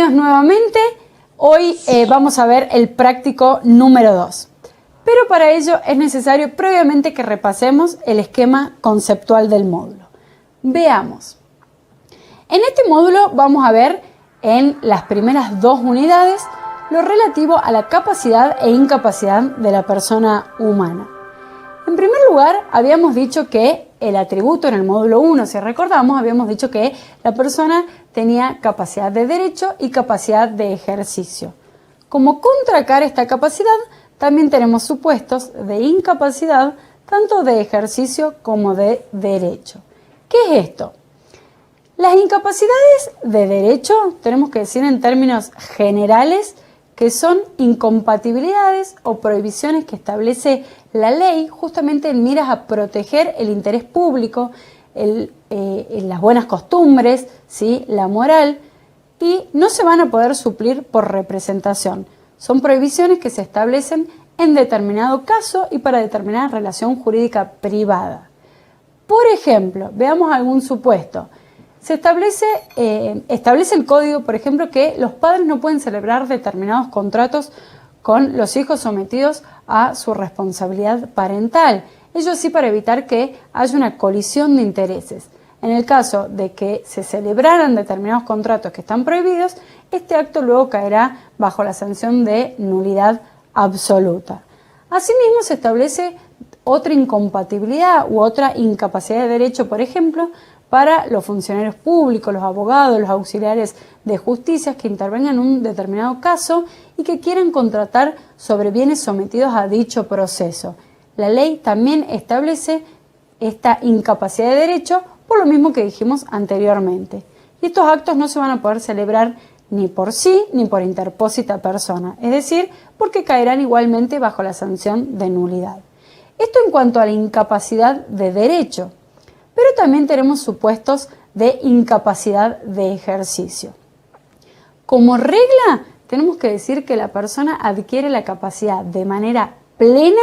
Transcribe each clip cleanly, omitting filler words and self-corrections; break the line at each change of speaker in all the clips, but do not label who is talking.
Bienvenidos nuevamente. Hoy vamos a ver el práctico número 2. Pero para ello es necesario previamente que repasemos el esquema conceptual del módulo. Veamos. En este módulo vamos a ver en las primeras 2 unidades lo relativo a la capacidad e incapacidad de la persona humana. En primer lugar, habíamos dicho que el atributo en el módulo 1, si recordamos, habíamos dicho que la persona tenía capacidad de derecho y capacidad de ejercicio. Como contracara esta capacidad, también tenemos supuestos de incapacidad, tanto de ejercicio como de derecho. ¿Qué es esto? Las incapacidades de derecho, tenemos que decir en términos generales, que son incompatibilidades o prohibiciones que establece la ley justamente en miras a proteger el interés público, las buenas costumbres, ¿sí? La moral, y no se van a poder suplir por representación. Son prohibiciones que se establecen en determinado caso y para determinada relación jurídica privada. Por ejemplo, veamos algún supuesto. Se establece el código, por ejemplo, que los padres no pueden celebrar determinados contratos con los hijos sometidos a su responsabilidad parental. Ello sí para evitar que haya una colisión de intereses. En el caso de que se celebraran determinados contratos que están prohibidos, este acto luego caerá bajo la sanción de nulidad absoluta. Asimismo, se establece otra incompatibilidad u otra incapacidad de derecho, por ejemplo, para los funcionarios públicos, los abogados, los auxiliares de justicia que intervengan en un determinado caso y que quieran contratar sobre bienes sometidos a dicho proceso. La ley también establece esta incapacidad de derecho por lo mismo que dijimos anteriormente. Y estos actos no se van a poder celebrar ni por sí ni por interpósita persona, es decir, porque caerán igualmente bajo la sanción de nulidad. Esto en cuanto a la incapacidad de derecho. Pero también tenemos supuestos de incapacidad de ejercicio. Como regla, tenemos que decir que la persona adquiere la capacidad de manera plena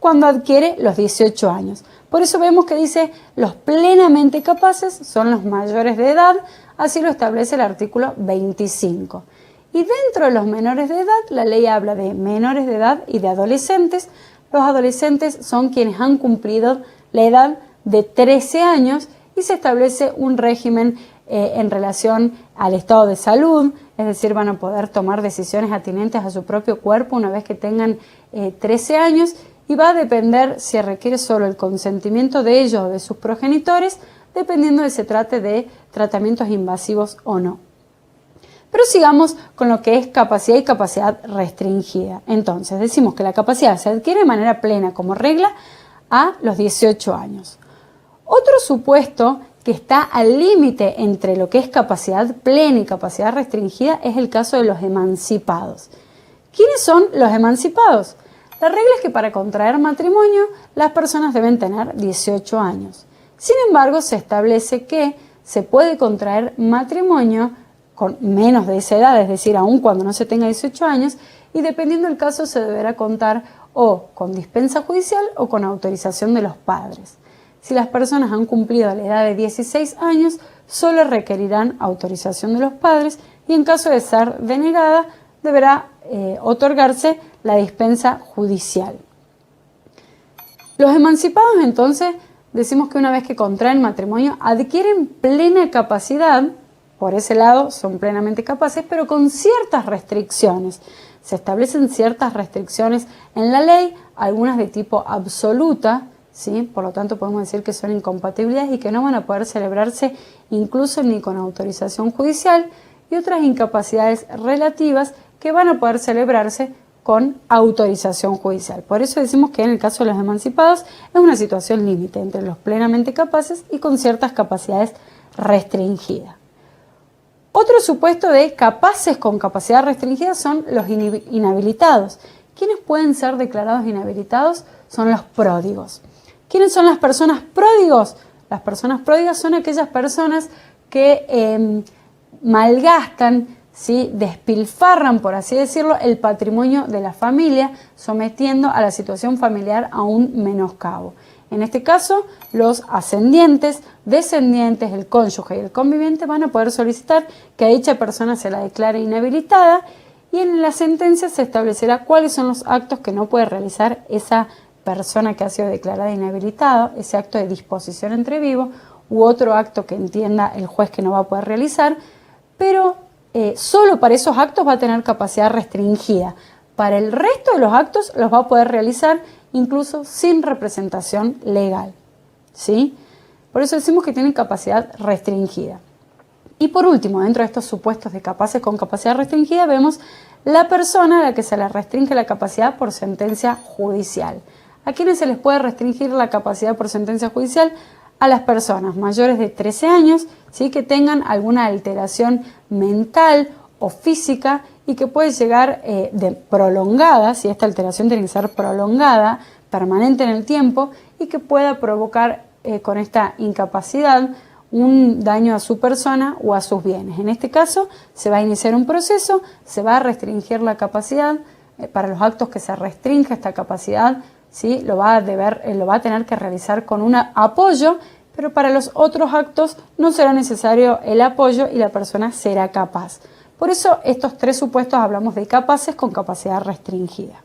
cuando adquiere los 18 años. Por eso vemos que dice los plenamente capaces son los mayores de edad, así lo establece el artículo 25. Y dentro de los menores de edad, la ley habla de menores de edad y de adolescentes. Los adolescentes son quienes han cumplido la edad de 13 años y se establece un régimen en relación al estado de salud, es decir, van a poder tomar decisiones atinentes a su propio cuerpo una vez que tengan 13 años y va a depender si requiere solo el consentimiento de ellos o de sus progenitores, dependiendo de si se trate de tratamientos invasivos o no. Pero sigamos con lo que es capacidad y capacidad restringida. Entonces, decimos que la capacidad se adquiere de manera plena como regla a los 18 años. Otro supuesto que está al límite entre lo que es capacidad plena y capacidad restringida es el caso de los emancipados. ¿Quiénes son los emancipados? La regla es que para contraer matrimonio las personas deben tener 18 años. Sin embargo, se establece que se puede contraer matrimonio con menos de esa edad, es decir, aun cuando no se tenga 18 años, y dependiendo del caso se deberá contar o con dispensa judicial o con autorización de los padres. Si las personas han cumplido la edad de 16 años, solo requerirán autorización de los padres y en caso de ser denegada, deberá otorgarse la dispensa judicial. Los emancipados, entonces, decimos que una vez que contraen matrimonio, adquieren plena capacidad, por ese lado son plenamente capaces, pero con ciertas restricciones. Se establecen ciertas restricciones en la ley, algunas de tipo absoluta, ¿sí? Por lo tanto, podemos decir que son incompatibilidades y que no van a poder celebrarse incluso ni con autorización judicial, y otras incapacidades relativas que van a poder celebrarse con autorización judicial. Por eso decimos que en el caso de los emancipados es una situación límite entre los plenamente capaces y con ciertas capacidades restringidas. Otro supuesto de capaces con capacidad restringida son los inhabilitados. ¿Quiénes pueden ser declarados inhabilitados? Son los pródigos. ¿Quiénes son las personas pródigos? Las personas pródigas son aquellas personas que malgastan, ¿sí? Despilfarran, por así decirlo, el patrimonio de la familia, sometiendo a la situación familiar a un menoscabo. En este caso, los ascendientes, descendientes, el cónyuge y el conviviente van a poder solicitar que a dicha persona se la declare inhabilitada, y en la sentencia se establecerá cuáles son los actos que no puede realizar esa persona que ha sido declarada inhabilitada, ese acto de disposición entre vivos u otro acto que entienda el juez que no va a poder realizar, pero solo para esos actos va a tener capacidad restringida. Para el resto de los actos los va a poder realizar incluso sin representación legal, ¿sí? Por eso decimos que tienen capacidad restringida. Y por último, dentro de estos supuestos de capaces con capacidad restringida, vemos la persona a la que se le restringe la capacidad por sentencia judicial. ¿A quiénes se les puede restringir la capacidad por sentencia judicial? A las personas mayores de 13 años, ¿sí? Que tengan alguna alteración mental o física y que puede llegar de prolongada, si esta alteración tiene que ser prolongada, permanente en el tiempo, y que pueda provocar con esta incapacidad un daño a su persona o a sus bienes. En este caso se va a iniciar un proceso, se va a restringir la capacidad. Para los actos que se restringe esta capacidad, ¿sí? Lo va a tener que realizar con un apoyo, pero para los otros actos no será necesario el apoyo y la persona será capaz. Por eso estos tres supuestos hablamos de capaces con capacidad restringida.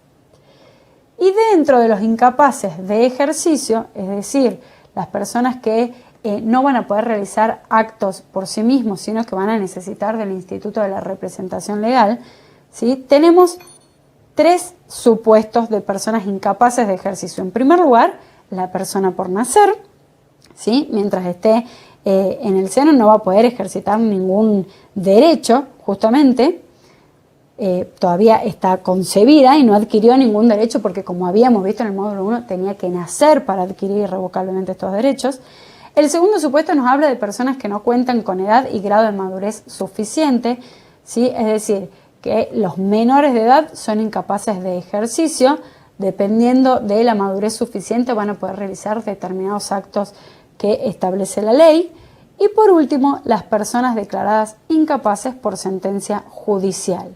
Y dentro de los incapaces de ejercicio, es decir, las personas que no van a poder realizar actos por sí mismos, sino que van a necesitar del Instituto de la Representación Legal, ¿sí? Tenemos tres supuestos de personas incapaces de ejercicio. En primer lugar, la persona por nacer, ¿sí? Mientras esté en el seno no va a poder ejercitar ningún derecho, justamente. Todavía está concebida y no adquirió ningún derecho porque, como habíamos visto en el módulo 1, tenía que nacer para adquirir irrevocablemente estos derechos. El segundo supuesto nos habla de personas que no cuentan con edad y grado de madurez suficiente, ¿sí? Es decir, que los menores de edad son incapaces de ejercicio, dependiendo de la madurez suficiente van a poder realizar determinados actos que establece la ley. Y por último, las personas declaradas incapaces por sentencia judicial.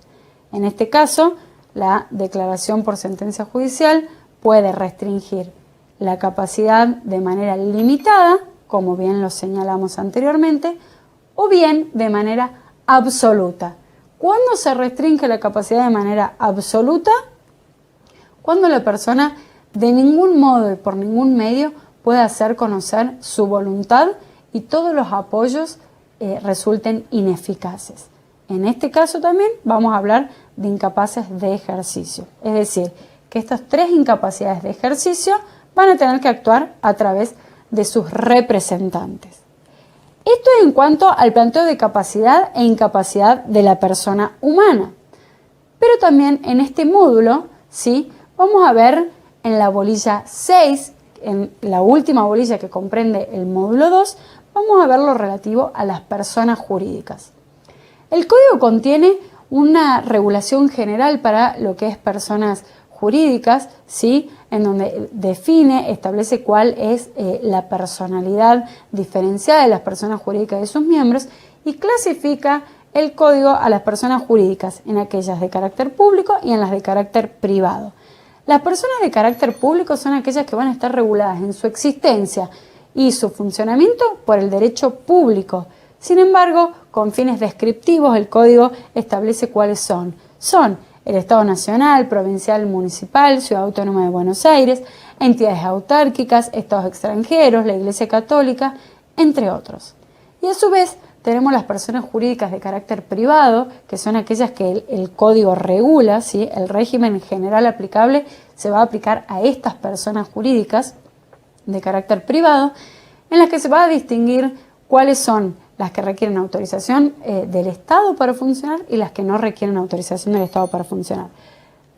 En este caso, la declaración por sentencia judicial puede restringir la capacidad de manera limitada, como bien lo señalamos anteriormente, o bien de manera absoluta. ¿Cuándo se restringe la capacidad de manera absoluta? Cuando la persona de ningún modo y por ningún medio puede hacer conocer su voluntad y todos los apoyos resulten ineficaces. En este caso también vamos a hablar de incapaces de ejercicio. Es decir, que estas tres incapacidades de ejercicio van a tener que actuar a través de sus representantes. Esto en cuanto al planteo de capacidad e incapacidad de la persona humana. Pero también en este módulo, ¿sí? Vamos a ver en la bolilla 6, en la última bolilla que comprende el módulo 2, vamos a ver lo relativo a las personas jurídicas. El código contiene una regulación general para lo que es personas jurídicas, ¿sí? En donde define, establece cuál es la personalidad diferenciada de las personas jurídicas de sus miembros y clasifica el código a las personas jurídicas en aquellas de carácter público y en las de carácter privado. Las personas de carácter público son aquellas que van a estar reguladas en su existencia y su funcionamiento por el derecho público. Sin embargo, con fines descriptivos, el código establece cuáles son. Son el Estado Nacional, Provincial, Municipal, Ciudad Autónoma de Buenos Aires, entidades autárquicas, estados extranjeros, la Iglesia Católica, entre otros. Y a su vez tenemos las personas jurídicas de carácter privado, que son aquellas que el código regula, ¿sí? El régimen general aplicable se va a aplicar a estas personas jurídicas de carácter privado, en las que se va a distinguir cuáles son las que requieren autorización del Estado para funcionar y las que no requieren autorización del Estado para funcionar.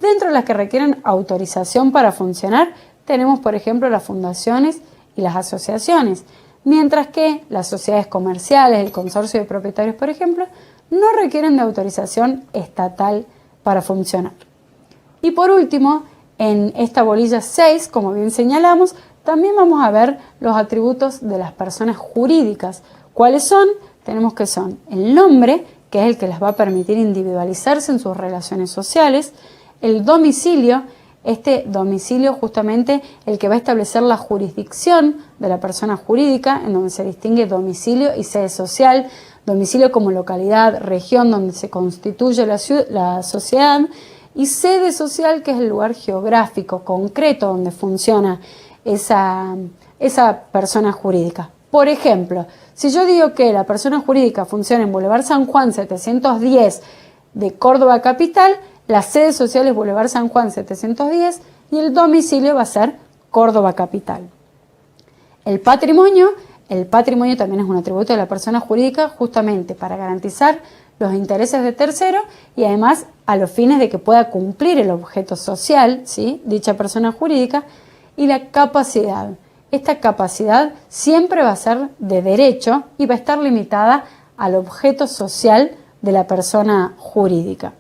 Dentro de las que requieren autorización para funcionar, tenemos, por ejemplo, las fundaciones y las asociaciones, mientras que las sociedades comerciales, el consorcio de propietarios, por ejemplo, no requieren de autorización estatal para funcionar. Y por último, en esta bolilla 6, como bien señalamos, también vamos a ver los atributos de las personas jurídicas. ¿Cuáles son? Tenemos que son el nombre, que que es el que les va a permitir individualizarse en sus relaciones sociales. El domicilio, este domicilio justamente el que va a establecer la jurisdicción de la persona jurídica, en donde se distingue domicilio y sede social. Domicilio como localidad, región donde se constituye la sociedad, y sede social, que es el lugar geográfico concreto donde funciona esa persona jurídica. Por ejemplo, si yo digo que la persona jurídica funciona en Boulevard San Juan 710 de Córdoba capital, la sede social es Boulevard San Juan 710 y el domicilio va a ser Córdoba capital. El patrimonio también es un atributo de la persona jurídica justamente para garantizar los intereses de terceros y además a los fines de que pueda cumplir el objeto social, ¿sí?, dicha persona jurídica. Y la capacidad. Esta capacidad siempre va a ser de derecho y va a estar limitada al objeto social de la persona jurídica.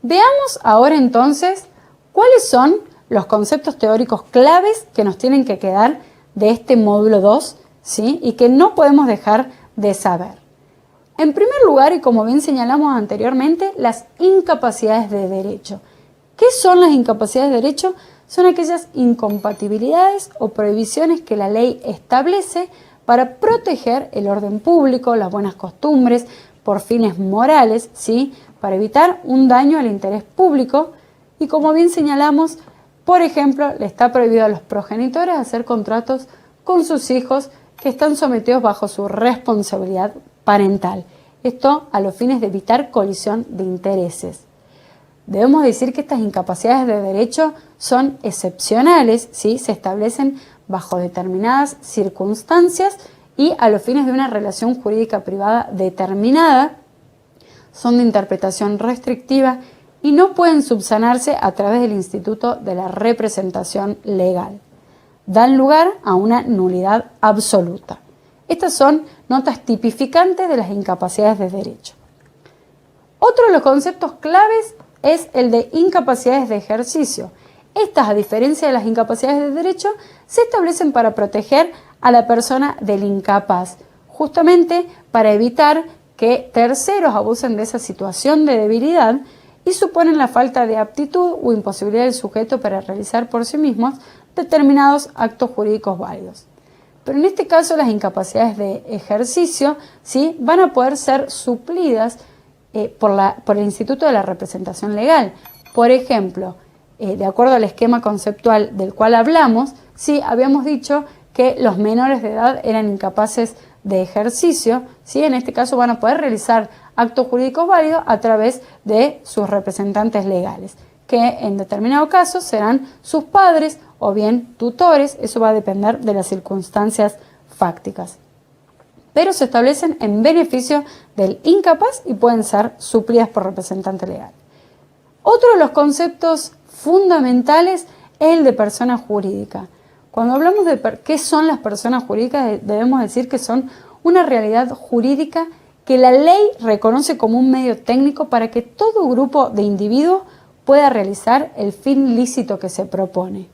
Veamos ahora entonces cuáles son los conceptos teóricos claves que nos tienen que quedar de este módulo 2, ¿sí?, y que no podemos dejar de saber. En primer lugar, y como bien señalamos anteriormente, las incapacidades de derecho. ¿Qué son las incapacidades de derecho? Son aquellas incompatibilidades o prohibiciones que la ley establece para proteger el orden público, las buenas costumbres, por fines morales, ¿sí?, para evitar un daño al interés público. Y como bien señalamos, por ejemplo, le está prohibido a los progenitores hacer contratos con sus hijos que están sometidos bajo su responsabilidad parental. Esto a los fines de evitar colisión de intereses. Debemos decir que estas incapacidades de derecho son excepcionales, ¿sí?, se establecen bajo determinadas circunstancias y a los fines de una relación jurídica privada determinada, son de interpretación restrictiva y no pueden subsanarse a través del instituto de la representación legal. Dan lugar a una nulidad absoluta. Estas son notas tipificantes de las incapacidades de derecho. Otro de los conceptos claves es el de incapacidades de ejercicio. Estas, a diferencia de las incapacidades de derecho, se establecen para proteger a la persona del incapaz, justamente para evitar que terceros abusen de esa situación de debilidad y suponen la falta de aptitud o imposibilidad del sujeto para realizar por sí mismos determinados actos jurídicos válidos. Pero en este caso las incapacidades de ejercicio, ¿sí?, van a poder ser suplidas por el Instituto de la Representación Legal. Por ejemplo, de acuerdo al esquema conceptual del cual hablamos, sí, habíamos dicho que los menores de edad eran incapaces de ejercicio, ¿sí? En este caso van a poder realizar actos jurídicos válidos a través de sus representantes legales, que en determinado caso serán sus padres o bien tutores. Eso va a depender de las circunstancias fácticas. Pero se establecen en beneficio del incapaz y pueden ser suplidas por representante legal. Otro de los conceptos fundamentales es el de persona jurídica. Cuando hablamos de qué son las personas jurídicas, debemos decir que son una realidad jurídica que la ley reconoce como un medio técnico para que todo grupo de individuos pueda realizar el fin lícito que se propone.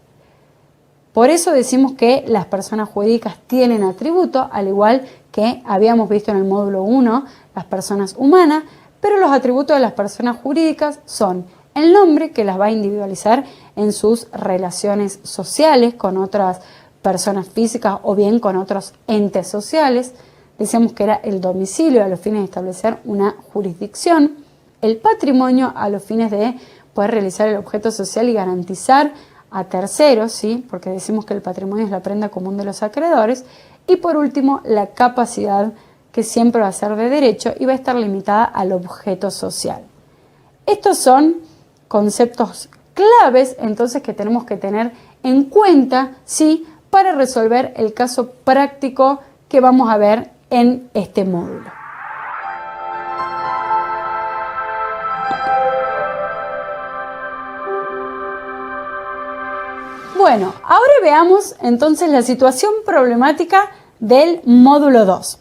Por eso decimos que las personas jurídicas tienen atributos, al igual que habíamos visto en el módulo 1, las personas humanas, pero los atributos de las personas jurídicas son el nombre, que las va a individualizar en sus relaciones sociales con otras personas físicas o bien con otros entes sociales. Decíamos que era el domicilio a los fines de establecer una jurisdicción, el patrimonio a los fines de poder realizar el objeto social y garantizar a terceros, ¿sí?, porque decimos que el patrimonio es la prenda común de los acreedores, y por último la capacidad, que siempre va a ser de derecho y va a estar limitada al objeto social. Estos son conceptos claves entonces que tenemos que tener en cuenta, ¿sí?, para resolver el caso práctico que vamos a ver en este módulo. Bueno, ahora veamos entonces la situación problemática del módulo 2.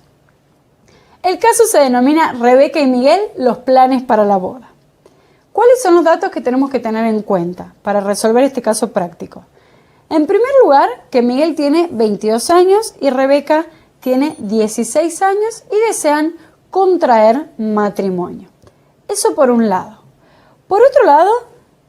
El caso se denomina Rebeca y Miguel, los planes para la boda. ¿Cuáles son los datos que tenemos que tener en cuenta para resolver este caso práctico? En primer lugar, que Miguel tiene 22 años y Rebeca tiene 16 años y desean contraer matrimonio. Eso por un lado. Por otro lado,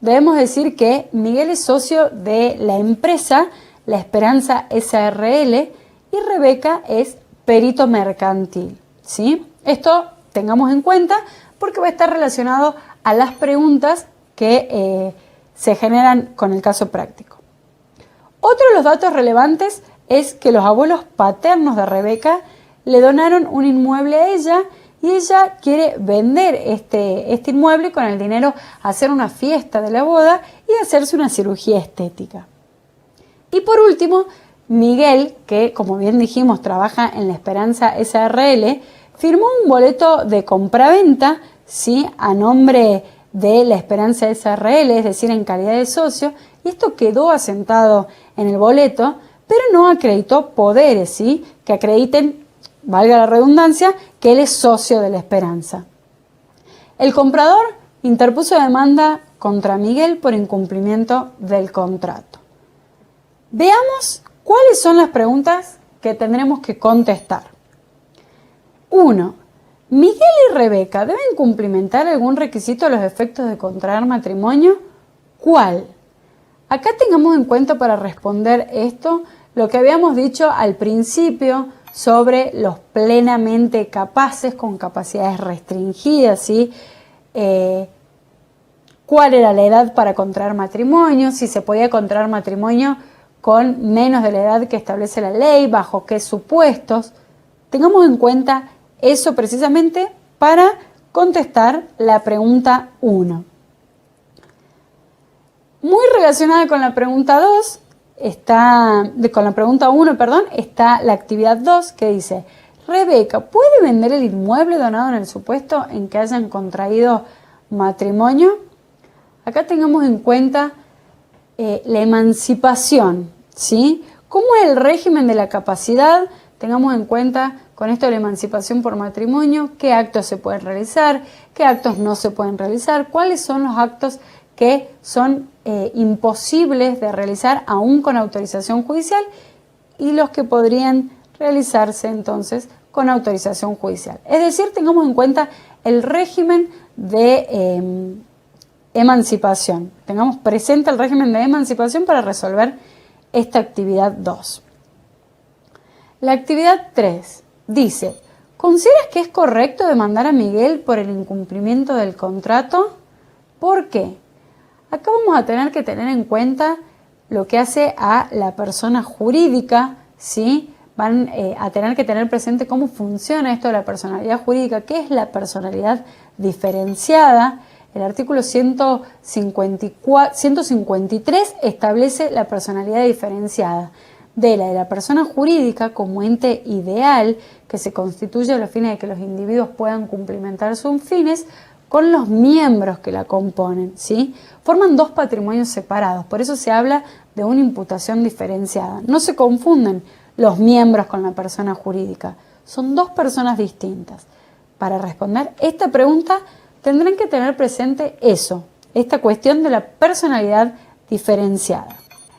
debemos decir que Miguel es socio de la empresa La Esperanza SRL y Rebeca es perito mercantil, ¿sí? Esto tengamos en cuenta porque va a estar relacionado a las preguntas que se generan con el caso práctico. Otro de los datos relevantes es que los abuelos paternos de Rebeca le donaron un inmueble a ella y ella quiere vender este inmueble y con el dinero hacer una fiesta de la boda y hacerse una cirugía estética. Y por último, Miguel, que como bien dijimos trabaja en La Esperanza SRL, firmó un boleto de compraventa, ¿sí?, a nombre de La Esperanza SRL, es decir, en calidad de socio, y esto quedó asentado en el boleto, pero no acreditó poderes, ¿sí?, que acrediten, valga la redundancia, que él es socio de La Esperanza. El comprador interpuso demanda contra Miguel por incumplimiento del contrato. Veamos cuáles son las preguntas que tendremos que contestar. 1. ¿Miguel y Rebeca deben cumplimentar algún requisito a los efectos de contraer matrimonio? ¿Cuál? Acá tengamos en cuenta para responder esto lo que habíamos dicho al principio sobre los plenamente capaces con capacidades restringidas, ¿sí? ¿Cuál era la edad para contraer matrimonio? Si se podía contraer matrimonio con menos de la edad que establece la ley, bajo qué supuestos. Tengamos en cuenta eso precisamente para contestar la pregunta 1. Muy relacionada con la pregunta 2, con la pregunta 1, está la actividad 2 que dice: Rebeca, ¿puede vender el inmueble donado en el supuesto en que hayan contraído matrimonio? Acá tengamos en cuenta la emancipación, ¿sí? ¿Cómo es el régimen de la capacidad? Tengamos en cuenta con esto de la emancipación por matrimonio, qué actos se pueden realizar, qué actos no se pueden realizar, cuáles son los actos que son imposibles de realizar aún con autorización judicial y los que podrían realizarse entonces con autorización judicial. Es decir, tengamos en cuenta el régimen de emancipación. Tengamos presente el régimen de emancipación para resolver esta actividad 2. La actividad 3 dice: ¿consideras que es correcto demandar a Miguel por el incumplimiento del contrato? ¿Por qué? Acá vamos a tener que tener en cuenta lo que hace a la persona jurídica, ¿sí? Van a tener que tener presente cómo funciona esto de la personalidad jurídica, qué es la personalidad diferenciada. El artículo 153 establece la personalidad diferenciada de la persona jurídica como ente ideal que se constituye a los fines de que los individuos puedan cumplimentar sus fines con los miembros que la componen, ¿sí? Forman dos patrimonios separados, por eso se habla de una imputación diferenciada. No se confunden los miembros con la persona jurídica, son dos personas distintas. Para responder esta pregunta tendrán que tener presente eso, esta cuestión de la personalidad diferenciada.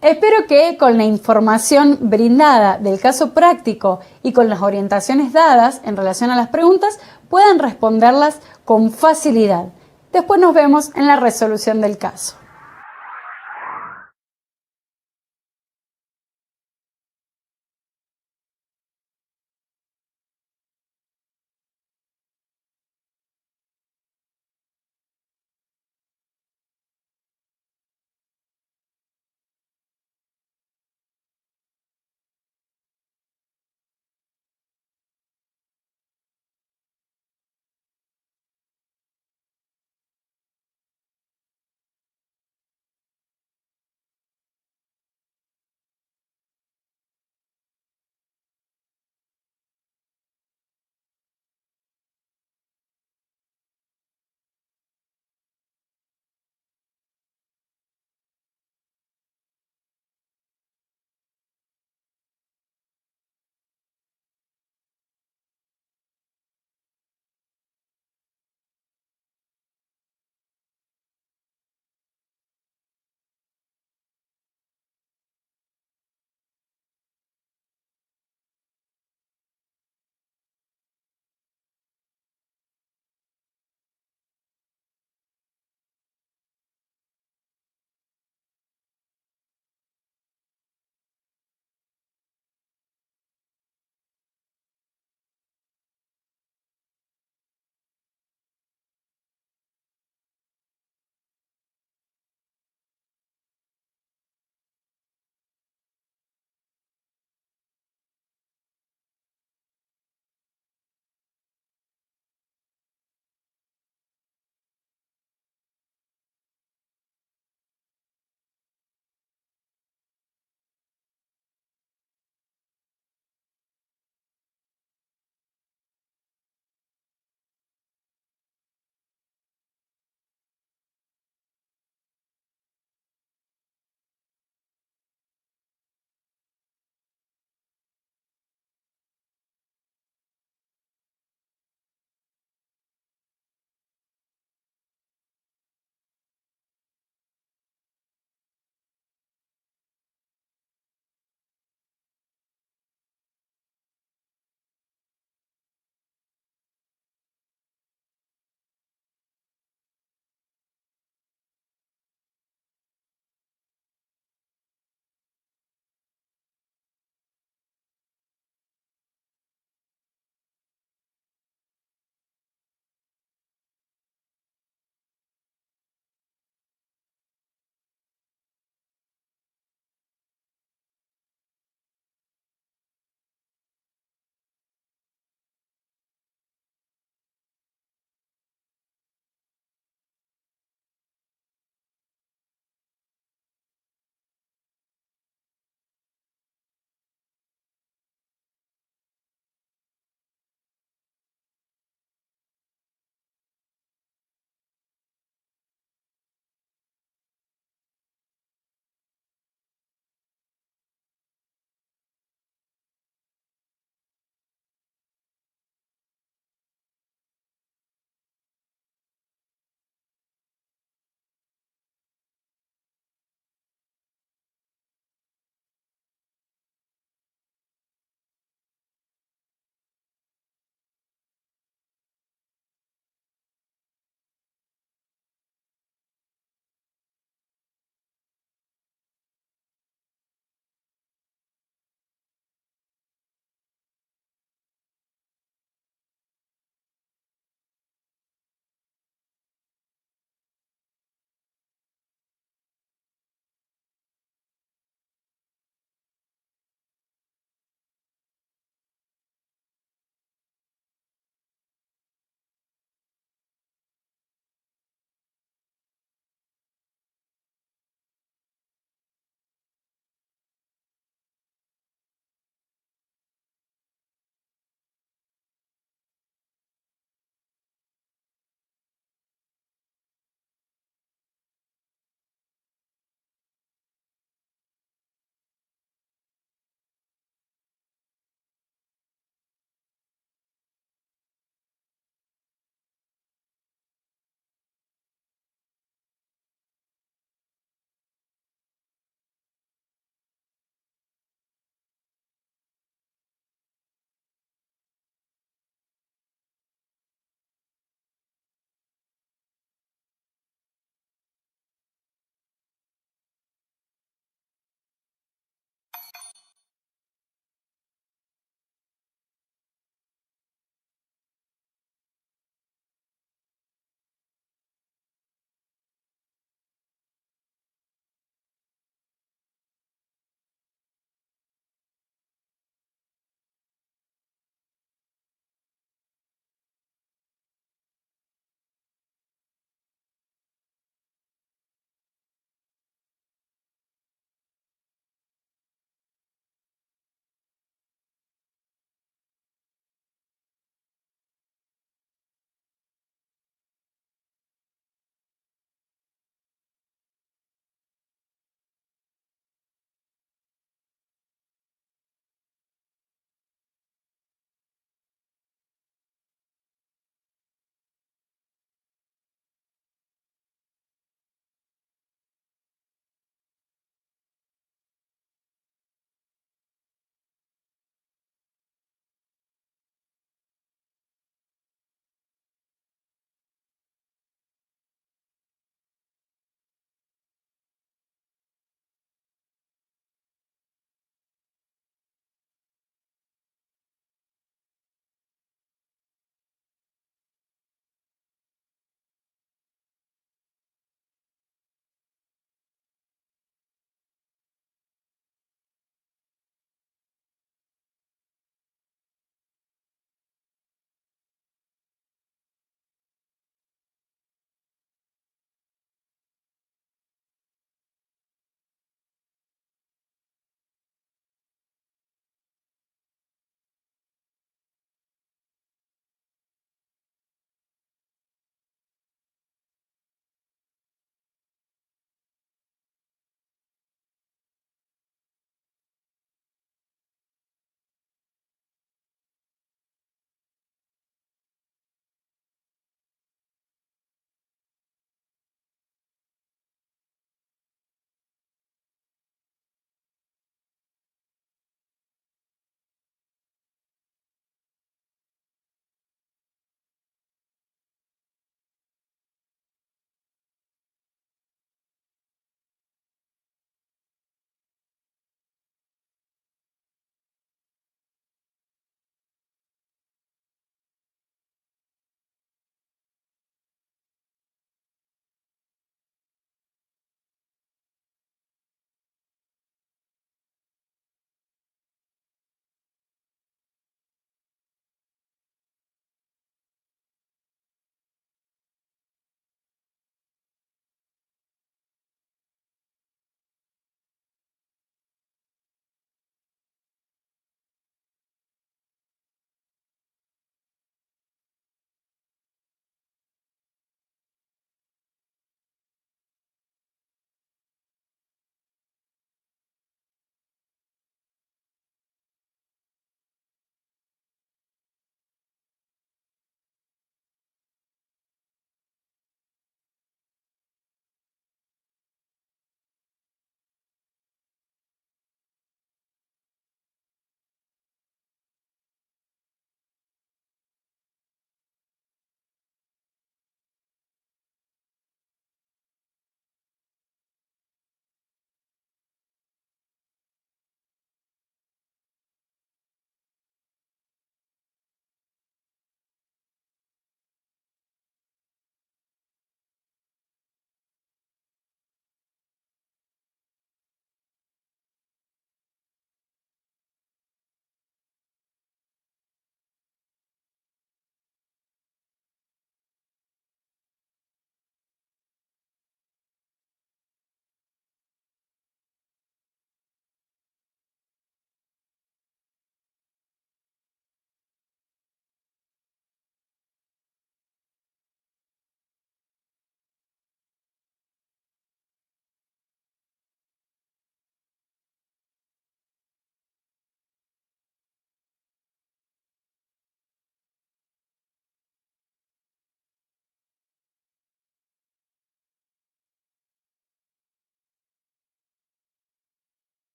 Espero que con la información brindada del caso práctico y con las orientaciones dadas en relación a las preguntas puedan responderlas con facilidad. Después nos vemos en la resolución del caso.